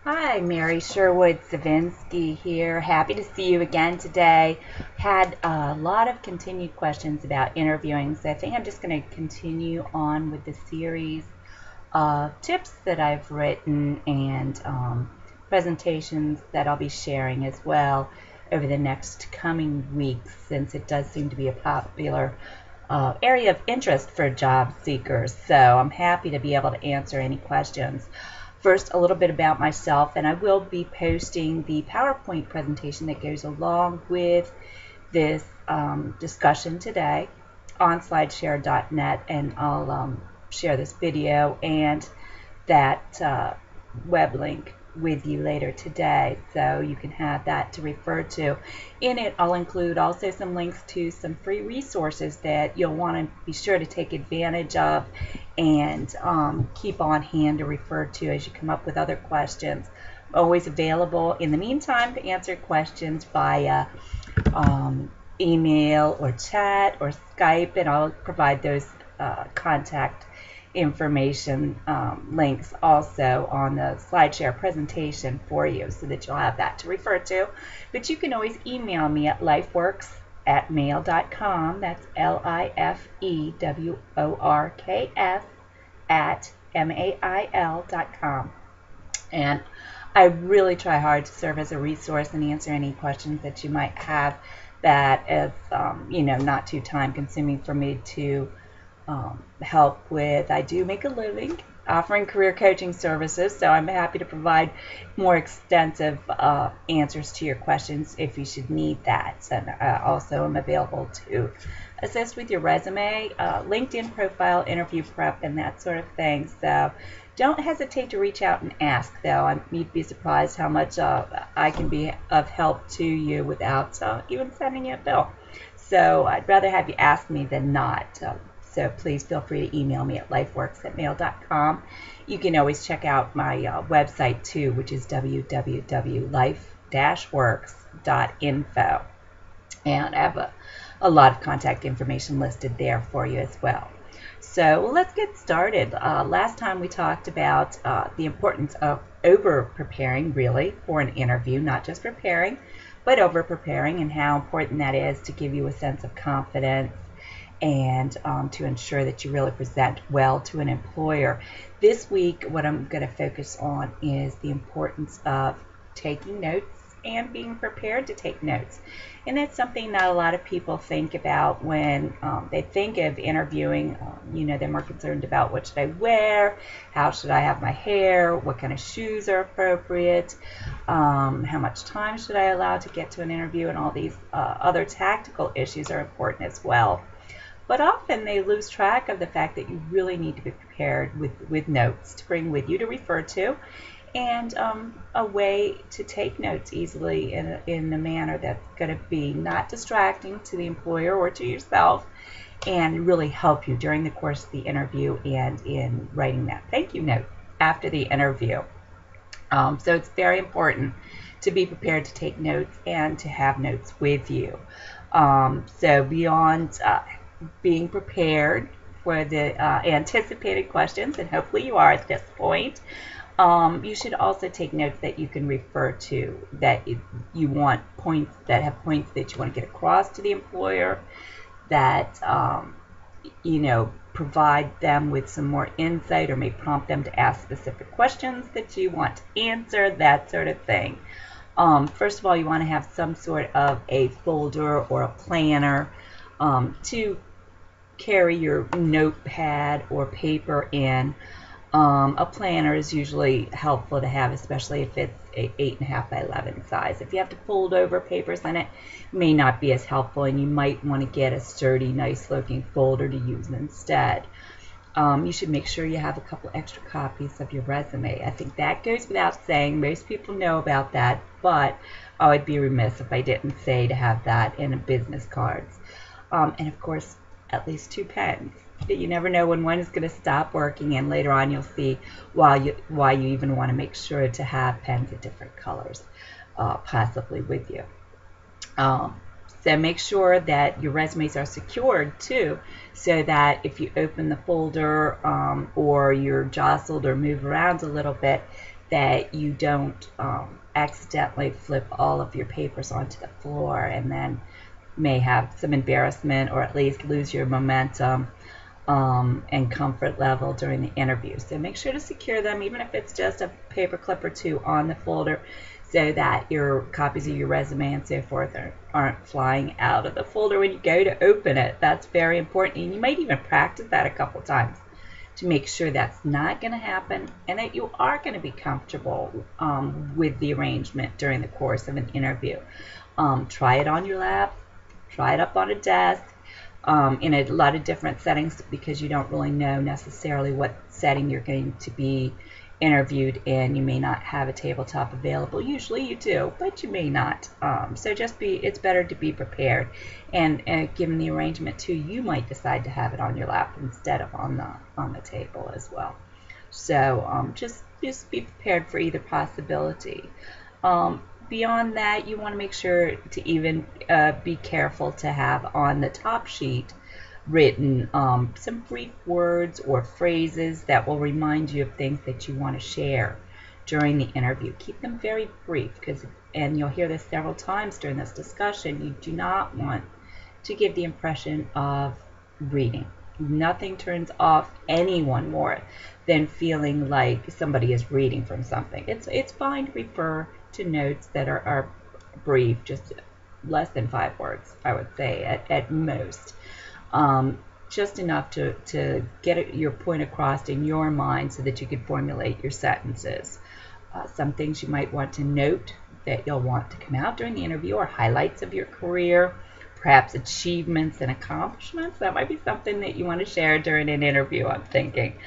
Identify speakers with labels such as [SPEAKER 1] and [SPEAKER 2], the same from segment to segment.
[SPEAKER 1] Hi, Mary Sherwood Savinsky here. Happy to see you again today. Had a lot of continued questions about interviewing, so I think I'm just going to continue on with the series of tips that I've written and presentations that I'll be sharing as well over the next coming weeks, since it does seem to be a popular area of interest for job seekers. So I'm happy to be able to answer any questions. First, a little bit about myself, and I will be posting the PowerPoint presentation that goes along with this discussion today on slideshare.net, and I'll share this video and that web link with you later today, so you can have that to refer to. In it, I'll include also some links to some free resources that you'll want to be sure to take advantage of and keep on hand to refer to as you come up with other questions. Always available in the meantime to answer questions via email or chat or Skype, and I'll provide those contact information links also on the SlideShare presentation for you, so that you'll have that to refer to. But you can always email me at lifeworks@mail.com. That's LIFEWORKS at MAIL.com. And I really try hard to serve as a resource and answer any questions that you might have that is not too time consuming for me to help with. I do make a living offering career coaching services, so I'm happy to provide more extensive answers to your questions if you should need that. And also I'm available to assist with your resume, LinkedIn profile, interview prep, and that sort of thing. So don't hesitate to reach out and ask, though. You'd be surprised how much I can be of help to you without even sending you a bill. So I'd rather have you ask me than not. So please feel free to email me at lifeworks@mail.com. You can always check out my website too, which is www.life-works.info. And I have a lot of contact information listed there for you as well. So let's get started. Last time we talked about the importance of over-preparing, really, for an interview, not just preparing, but over-preparing, and how important that is to give you a sense of confidence and to ensure that you really present well to an employer. This week, what I'm going to focus on is the importance of taking notes and being prepared to take notes. And that's something not a lot of people think about when they think of interviewing. They're more concerned about what should I wear, how should I have my hair, what kind of shoes are appropriate, how much time should I allow to get to an interview, and all these other tactical issues are important as well. But often they lose track of the fact that you really need to be prepared with notes to bring with you to refer to, and a way to take notes easily in a manner that's going to be not distracting to the employer or to yourself, and really help you during the course of the interview and in writing that thank you note after the interview. So it's very important to be prepared to take notes and to have notes with you. So beyond being prepared for the anticipated questions, and hopefully you are at this point, you should also take notes that you can refer to, that you want points that have points that you want to get across to the employer, that provide them with some more insight or may prompt them to ask specific questions that you want to answer, that sort of thing. First of all, you want to have some sort of a folder or a planner to carry your notepad or paper in. A planner is usually helpful to have, especially if it's a 8.5 by 11 size. If you have to fold over papers, then it may not be as helpful, and you might want to get a sturdy, nice looking folder to use instead. You should make sure you have a couple extra copies of your resume. I think that goes without saying. Most people know about that, but I would be remiss if I didn't say to have that in a business cards. And of course, at least 2 pens. You never know when one is going to stop working, and later on you'll see why you even want to make sure to have pens of different colors possibly with you. So make sure that your resumes are secured too, so that if you open the folder or you're jostled or move around a little bit, that you don't accidentally flip all of your papers onto the floor and then may have some embarrassment or at least lose your momentum and comfort level during the interview. So make sure to secure them, even if it's just a paper clip or two on the folder, so that your copies of your resume and so forth aren't flying out of the folder when you go to open it. That's very important, and you might even practice that a couple times to make sure that's not going to happen and that you are going to be comfortable with the arrangement during the course of an interview. Try it on your lap, try it up on a desk, in a lot of different settings, because you don't really know necessarily what setting you're going to be interviewed in. You may not have a tabletop available. Usually you do, but you may not. So it's better to be prepared. And given the arrangement too, you might decide to have it on your lap instead of on the table as well. So just be prepared for either possibility. Beyond that, you want to make sure to even be careful to have on the top sheet written some brief words or phrases that will remind you of things that you want to share during the interview. Keep them very brief, and you'll hear this several times during this discussion, you do not want to give the impression of reading. Nothing turns off anyone more than feeling like somebody is reading from something. It's fine to refer to notes that are brief, just less than 5 words, I would say, at most. Just enough to get your point across in your mind so that you can formulate your sentences. Some things you might want to note that you'll want to come out during the interview are highlights of your career, perhaps achievements and accomplishments. That might be something that you want to share during an interview, I'm thinking.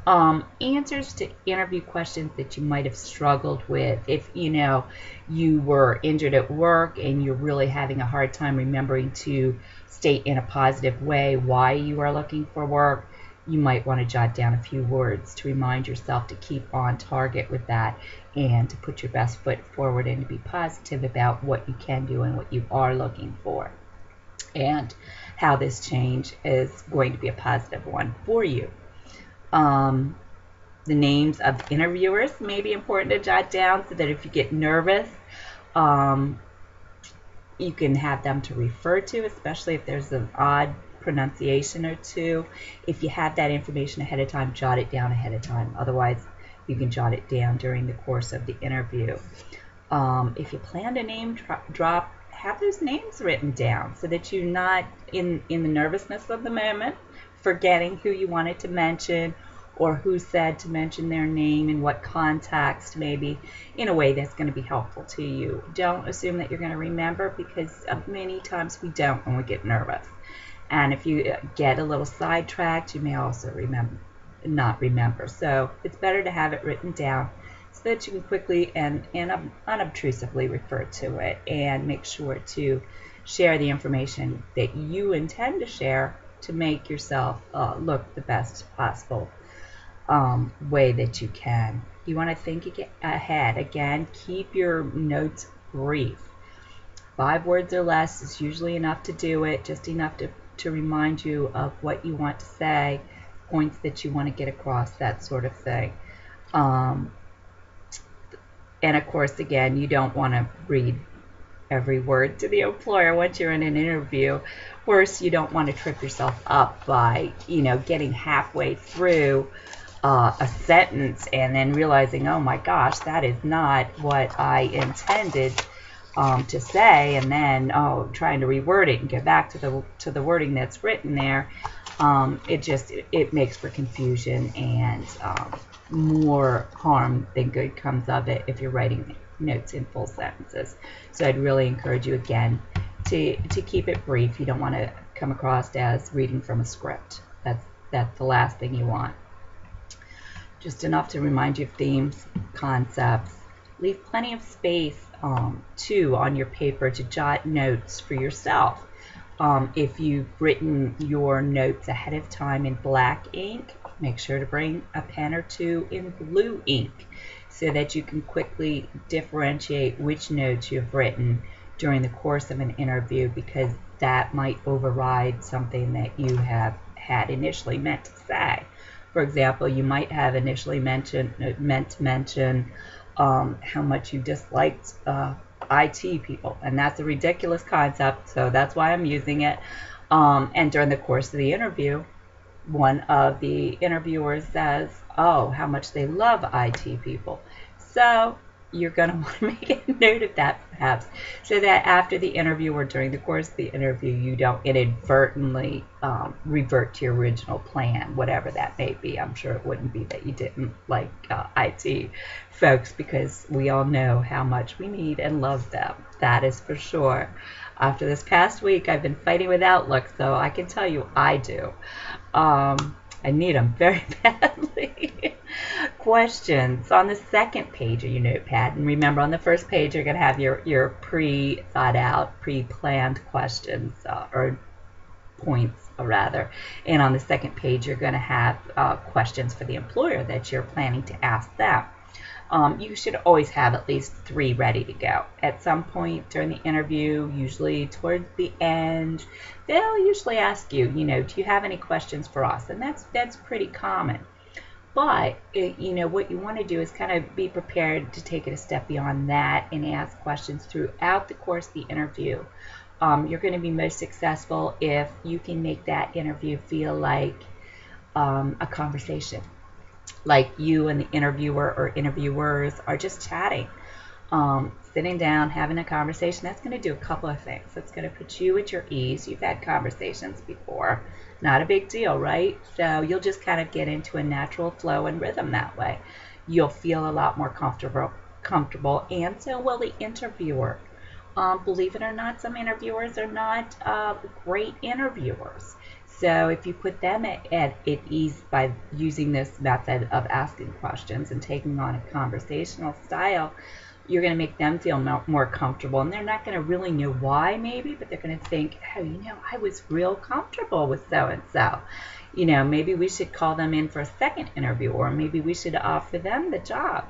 [SPEAKER 1] Answers to interview questions that you might have struggled with. If you were injured at work and you're really having a hard time remembering to state in a positive way why you are looking for work, you might want to jot down a few words to remind yourself to keep on target with that and to put your best foot forward and to be positive about what you can do and what you are looking for, and how this change is going to be a positive one for you. The names of interviewers may be important to jot down so that if you get nervous, you can have them to refer to, especially if there's an odd pronunciation or two. If you have that information ahead of time, jot it down ahead of time. Otherwise, you can jot it down during the course of the interview. If you plan a name drop, have those names written down so that you're not in the nervousness of the moment forgetting who you wanted to mention or who said to mention their name in what context, maybe in a way that's going to be helpful to you. Don't assume that you're going to remember, because many times we don't when we get nervous. And if you get a little sidetracked, you may also not remember. So it's better to have it written down so that you can quickly and unobtrusively refer to it, and make sure to share the information that you intend to share to make yourself look the best possible way that you can. You want to think ahead. Again, keep your notes brief. 5 words or less is usually enough to do it, just enough to remind you of what you want to say, points that you want to get across, that sort of thing. And of course, again, you don't want to read every word to the employer once you're in an interview. Worse, you don't want to trip yourself up by, getting halfway through a sentence and then realizing, oh my gosh, that is not what I intended to say, and then trying to reword it and get back to the wording that's written there. It makes for confusion, and more harm than good comes of it if you're writing notes in full sentences. So I'd really encourage you again to keep it brief. You don't want to come across as reading from a script. That's the last thing you want. Just enough to remind you of themes, concepts. Leave plenty of space too on your paper to jot notes for yourself. If you've written your notes ahead of time in black ink, make sure to bring a pen or two in blue ink so that you can quickly differentiate which notes you've written during the course of an interview, because that might override something that you have had initially meant to say. For example, you might have initially meant to mention how much you disliked IT people, and that's a ridiculous concept, so that's why I'm using it. And during the course of the interview, one of the interviewers says, oh, how much they love IT people. So you're going to want to make a note of that, perhaps, so that after the interview or during the course of the interview, you don't inadvertently revert to your original plan, whatever that may be. I'm sure it wouldn't be that you didn't like IT folks, because we all know how much we need and love them. That is for sure. After this past week, I've been fighting with Outlook, so I can tell you I do. I need them very badly. Questions on the second page of your notepad. And remember, on the first page, you're going to have your pre-thought out, pre-planned questions, or points, rather. And on the second page, you're going to have questions for the employer that you're planning to ask them. You should always have at least 3 ready to go. At some point during the interview, usually towards the end, they'll usually ask you, do you have any questions for us? And that's pretty common. But, what you want to do is kind of be prepared to take it a step beyond that and ask questions throughout the course of the interview. You're going to be most successful if you can make that interview feel like a conversation. Like you and the interviewer or interviewers are just chatting, sitting down, having a conversation. That's going to do a couple of things. It's going to put you at your ease. You've had conversations before. Not a big deal, right? So you'll just kind of get into a natural flow and rhythm that way. You'll feel a lot more comfortable, and so will the interviewer. Believe it or not, some interviewers are not great interviewers. So if you put them at ease by using this method of asking questions and taking on a conversational style, you're going to make them feel more comfortable. And they're not going to really know why, maybe, but they're going to think, oh, I was real comfortable with so-and-so. Maybe we should call them in for a second interview, or maybe we should offer them the job.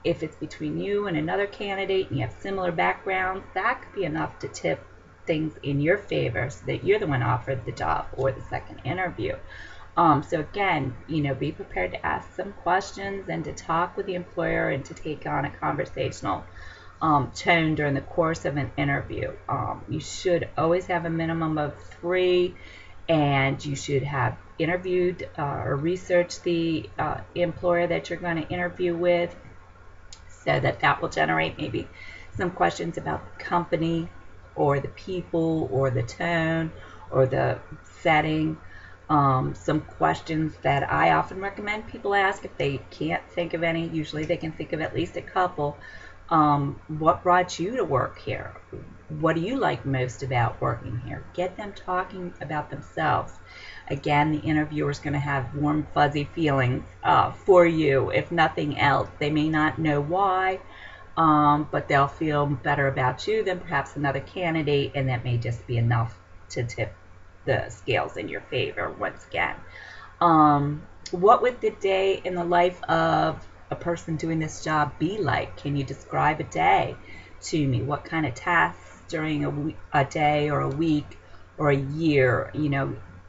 [SPEAKER 1] If it's between you and another candidate and you have similar backgrounds, that could be enough to tip things in your favor so that you're the one offered the job or the second interview. So again, be prepared to ask some questions and to talk with the employer and to take on a conversational tone during the course of an interview. You should always have a minimum of 3, and you should have interviewed or researched the employer that you're going to interview with, so that will generate maybe some questions about the company, or the people, or the tone, or the setting. Some questions that I often recommend people ask if they can't think of any. Usually they can think of at least a couple. What brought you to work here? What do you like most about working here? Get them talking about themselves. Again, the interviewer is going to have warm, fuzzy feelings for you, if nothing else. They may not know why, but they'll feel better about you than perhaps another candidate, and that may just be enough to tip the scales in your favor once again. What would the day in the life of a person doing this job be like? Can you describe a day to me? What kind of tasks during a day or a week or a year,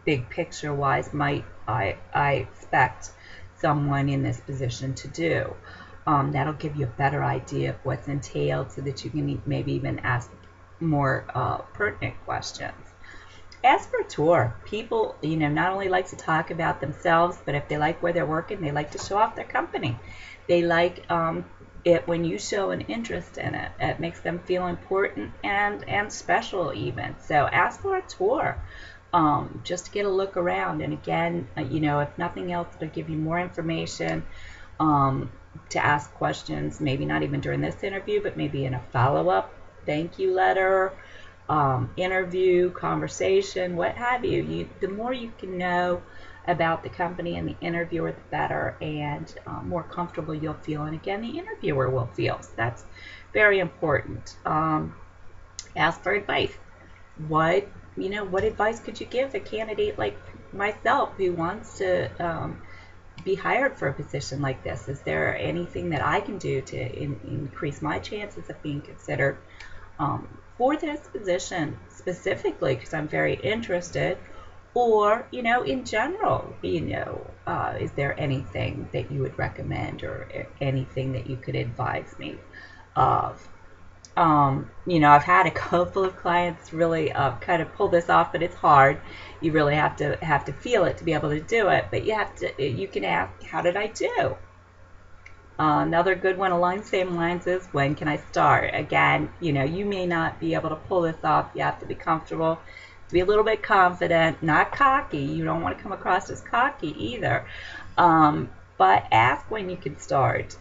[SPEAKER 1] big picture wise, might I expect someone in this position to do? That'll give you a better idea of what's entailed, so that you can maybe even ask more pertinent questions. Ask for a tour. People, not only like to talk about themselves, but if they like where they're working, they like to show off their company. They like it when you show an interest in it. It makes them feel important and special even. So ask for a tour, just to get a look around. And again, if nothing else, it'll give you more information to ask questions, maybe not even during this interview, but maybe in a follow-up thank you letter, interview, conversation, what have you. The more you can know about the company and the interviewer, the better, and more comfortable you'll feel, and again, the interviewer will feel. So that's very important. Ask for advice. What advice could you give a candidate like myself who wants to be hired for a position like this? Is there anything that I can do to increase my chances of being considered for this position specifically because I'm very interested, or, in general, is there anything that you would recommend or anything that you could advise me of? I've had a couple of clients really kind of pull this off, but it's hard. You really have to feel it to be able to do it. But you can ask, how did I do? Another good one along the same lines is, when can I start? Again, you may not be able to pull this off. You have to be comfortable, to be a little bit confident, not cocky. You don't want to come across as cocky either. But ask when you can start.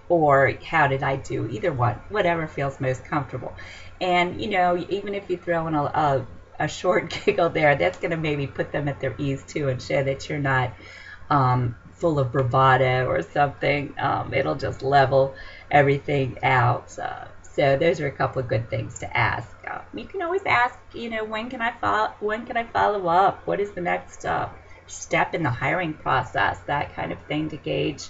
[SPEAKER 1] Or how did I do? Either one, whatever feels most comfortable. And even if you throw in a short giggle there, that's going to maybe put them at their ease too, and show that you're not full of bravado or something. It'll just level everything out. So those are a couple of good things to ask. You can always ask, when can I follow up? What is the next step in the hiring process? That kind of thing, to gauge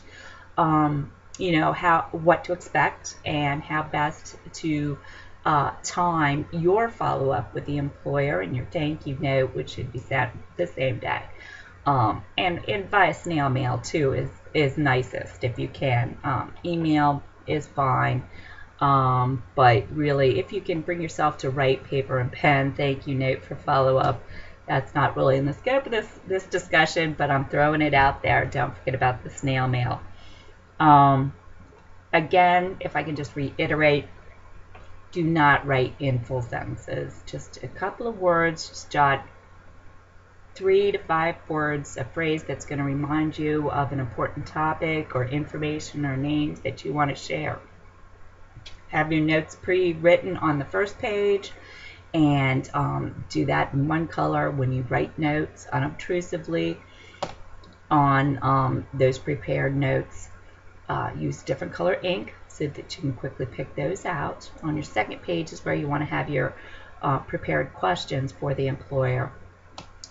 [SPEAKER 1] what to expect and how best to time your follow-up with the employer, and your thank you note, which should be sent the same day. And via snail mail too is nicest if you can. Email is fine, but really, if you can bring yourself to write paper and pen thank you note for follow-up, that's not really in the scope of this discussion, but I'm throwing it out there. Don't forget about the snail mail. Again, if I can just reiterate, do not write in full sentences. Just a couple of words. Just jot 3 to 5 words, a phrase that's going to remind you of an important topic or information or names that you want to share. Have your notes pre-written on the first page, and do that in one color when you write notes unobtrusively on those prepared notes. Use different color ink so that you can quickly pick those out. On your second page is where you want to have your prepared questions for the employer,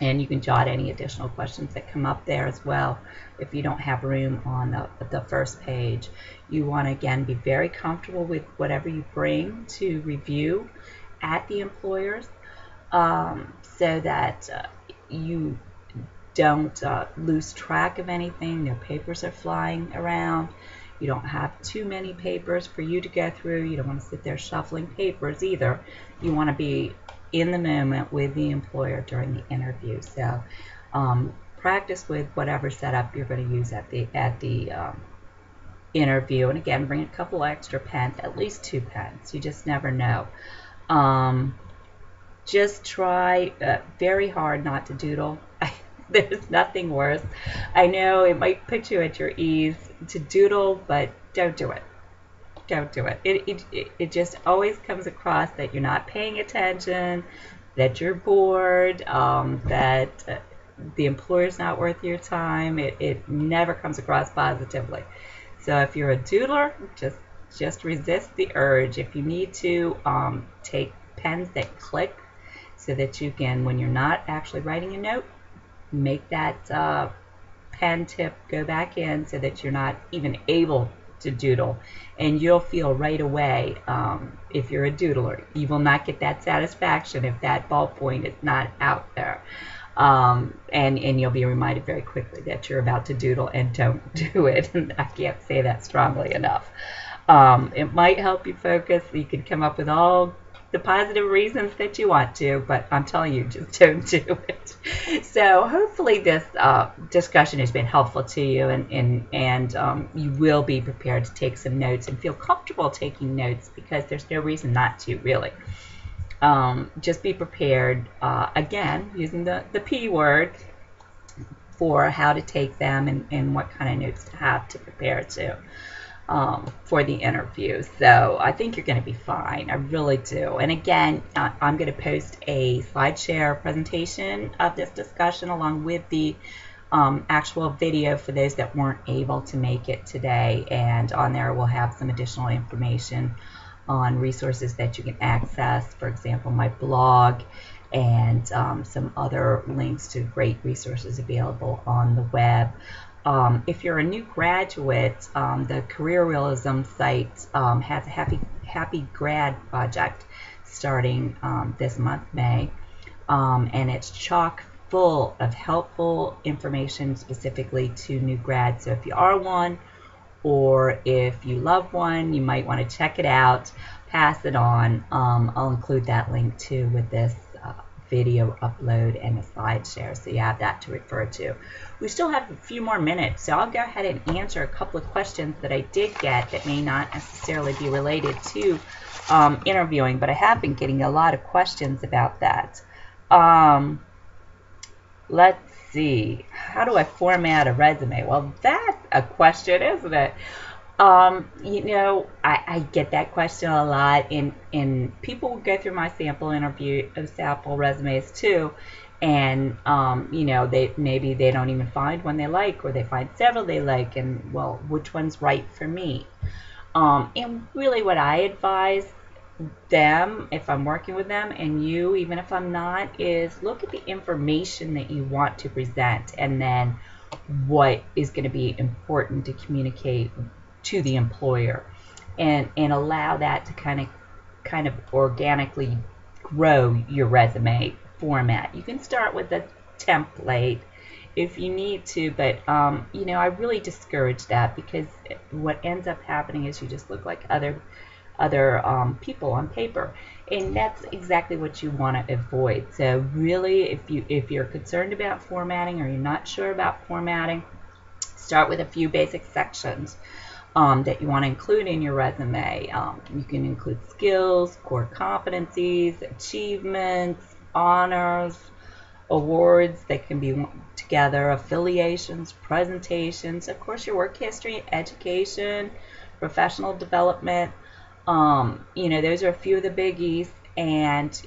[SPEAKER 1] and you can jot any additional questions that come up there as well if you don't have room on the first page. You want to, again, be very comfortable with whatever you bring to review at the employers, so that you don't lose track of anything. No papers are flying around. You don't have too many papers for you to go through. You don't want to sit there shuffling papers either. You want to be in the moment with the employer during the interview. So practice with whatever setup you're going to use at the interview. And again, bring a couple extra pens, at least 2 pens. You just never know. Just try very hard not to doodle. There's nothing worse. I know it might put you at your ease to doodle, but don't do it. Don't do it. It just always comes across that you're not paying attention, that you're bored, that the employer's not worth your time. It never comes across positively. So if you're a doodler, just resist the urge. If you need to, take pens that click so that you can, when you're not actually writing a note, make that pen tip go back in so that you're not even able to doodle, and you'll feel right away, if you're a doodler, you will not get that satisfaction if that ballpoint is not out there, and you'll be reminded very quickly that you're about to doodle and don't do it. And I can't say that strongly enough. It might help you focus. You can come up with all the positive reasons that you want to, but I'm telling you, just don't do it. So hopefully this discussion has been helpful to you, and you will be prepared to take some notes and feel comfortable taking notes, because there's no reason not to, really. Just be prepared, again, using the P word for how to take them and what kind of notes to have to prepare to. For the interview. So I think you're going to be fine. I really do. And again, I'm going to post a SlideShare presentation of this discussion along with the actual video for those that weren't able to make it today. And on there we'll have some additional information on resources that you can access. For example, my blog, and some other links to great resources available on the web. If you're a new graduate, the Career Realism site has a Happy Grad project starting this month, May, and it's chock full of helpful information specifically to new grads. So if you are one, or if you love one, you might want to check it out, pass it on. I'll include that link too with this video upload and a slide share, so you have that to refer to. We still have a few more minutes, so I'll go ahead and answer a couple of questions that I did get that may not necessarily be related to interviewing, but I have been getting a lot of questions about that. Let's see. How do I format a resume? Well, that's a question, isn't it? You know, I get that question a lot, and people go through my sample resumes too, and you know, maybe they don't even find one they like, or they find several they like, and well, which one's right for me? And really, what I advise them, if I'm working with them, and you, even if I'm not, is look at the information that you want to present, and then what is going to be important to communicate to the employer, and allow that to kind of organically grow your resume format. You can start with a template if you need to, but you know, I really discourage that, because what ends up happening is you just look like other people on paper, and that's exactly what you want to avoid. So really, if you're concerned about formatting, or you're not sure about formatting, start with a few basic sections that you want to include in your resume. You can include skills, core competencies, achievements, honors, awards that can be together, affiliations, presentations, of course your work history, education, professional development. You know, those are a few of the biggies, and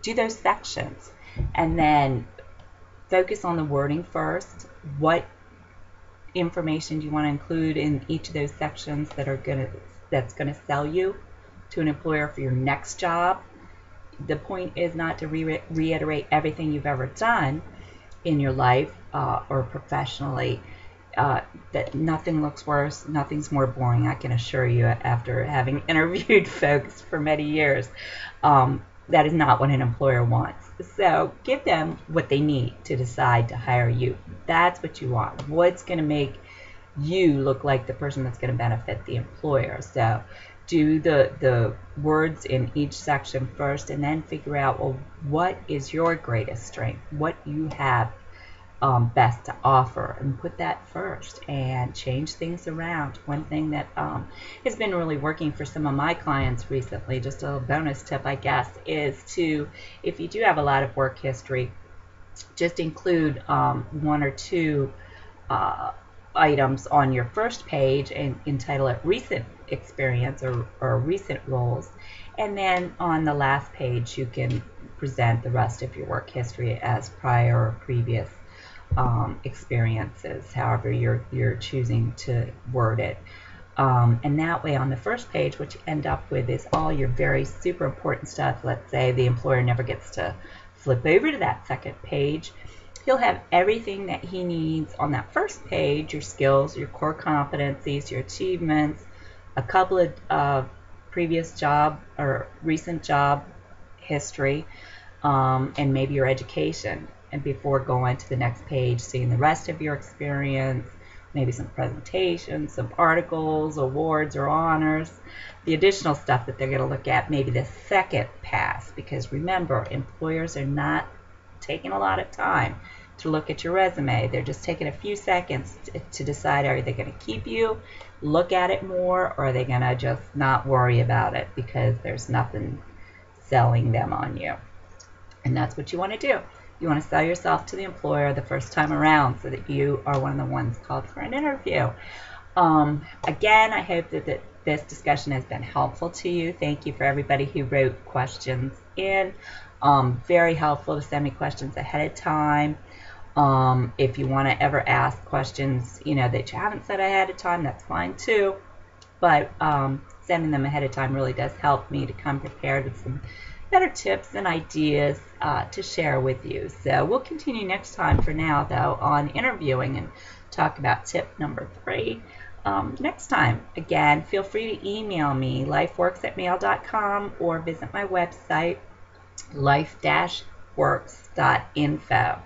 [SPEAKER 1] do those sections, and then focus on the wording first. What information do you want to include in each of those sections that's gonna sell you to an employer for your next job? The point is not to reiterate everything you've ever done in your life or professionally. That nothing looks worse, nothing's more boring, I can assure you, after having interviewed folks for many years. That is not what an employer wants. So give them what they need to decide to hire you. That's what you want. What's going to make you look like the person that's going to benefit the employer. So do the words in each section first, and then figure out, well, what is your greatest strength? What you have best to offer, and put that first, and change things around. One thing that has been really working for some of my clients recently, just a bonus tip I guess, is to, if you do have a lot of work history, just include one or two items on your first page and entitle it recent experience or recent roles, and then on the last page you can present the rest of your work history as prior or previous experiences, however you're choosing to word it. And that way, on the first page, what you end up with is all your very super important stuff. Let's say the employer never gets to flip over to that second page. He'll have everything that he needs on that first page: your skills, your core competencies, your achievements, a couple of previous job or recent job history, and maybe your education. And before going to the next page, seeing the rest of your experience, maybe some presentations, some articles, awards or honors, the additional stuff that they're going to look at maybe the second pass, because remember, employers are not taking a lot of time to look at your resume. They're just taking a few seconds to decide, are they going to keep you, look at it more, or are they going to just not worry about it because there's nothing selling them on you. And that's what you want to do. You want to sell yourself to the employer the first time around, so that you are one of the ones called for an interview. Again, I hope that this discussion has been helpful to you. Thank you for everybody who wrote questions in. Very helpful to send me questions ahead of time. If you want to ever ask questions, you know, that you haven't said ahead of time, that's fine too. But sending them ahead of time really does help me to come prepared with some better tips and ideas to share with you. So we'll continue next time. For now, though, on interviewing, and talk about tip number 3. next time. Again, feel free to email me, lifeworks@mail.com, or visit my website, life-works.info.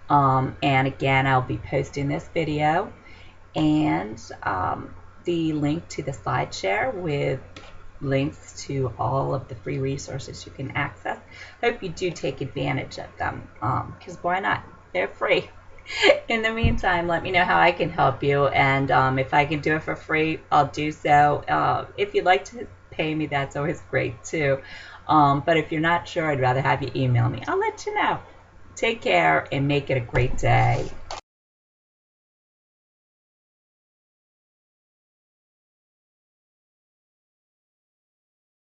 [SPEAKER 1] And again, I'll be posting this video and the link to the SlideShare with links to all of the free resources you can access. Hope you do take advantage of them, because why not? They're free. In the meantime, let me know how I can help you, and if I can do it for free, I'll do so. If you'd like to pay me, that's always great too. But if you're not sure, I'd rather have you email me. I'll let you know. Take care and make it a great day.